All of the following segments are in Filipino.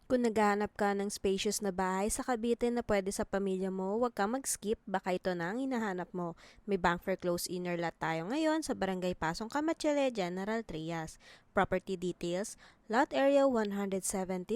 Kung naghahanap ka ng spacious na bahay sa Cavite na pwede sa pamilya mo, huwag kang mag-skip, baka ito na ang hinahanap mo. May bank for close inner lot tayo ngayon sa Barangay Pasong Camachele, General Trias. Property details: lot area 117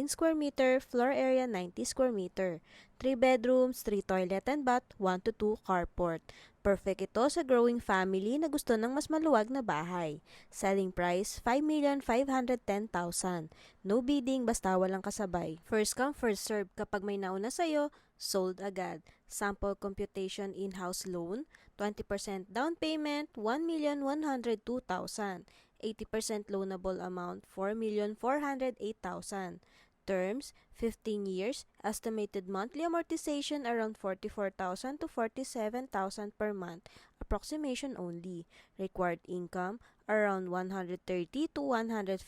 square meter, floor area 90 square meter. 3 bedrooms, 3 toilet and bath, 1 to 2 carport. Perfect ito sa growing family na gusto ng mas maluwag na bahay. Selling price, 5,510,000. No bidding basta walang kasabay. First come, first serve. Kapag may nauna sa'yo, sold agad. Sample computation in-house loan, 20% down payment, 1,102,000. 80% loanable amount, 4,408,000. Terms, 15 years. Estimated monthly amortization around 44,000 to 47,000 per month. Approximation only. Required income, around 130 to 150,000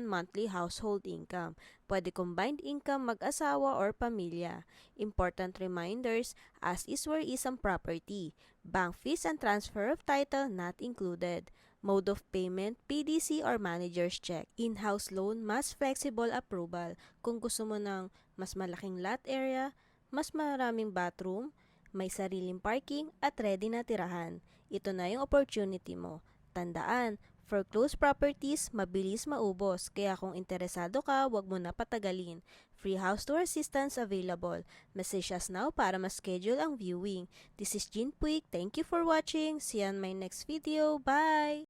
monthly household income. Pwede combined income mag-asawa or pamilya. Important reminders: as is where is ang property. Bank fees and transfer of title not included. Mode of payment, PDC or manager's check. In-house loan, mas flexible approval. Kung gusto mo ng mas malaking lot area, mas maraming bathroom, may sariling parking at ready na tirahan. Ito na yung opportunity mo. Tandaan, foreclosed properties, mabilis maubos. Kaya kung interesado ka, wag mo na patagalin. Free house tour assistance available. Message us now para ma-schedule ang viewing. This is Jean Puig. Thank you for watching. See you on my next video. Bye!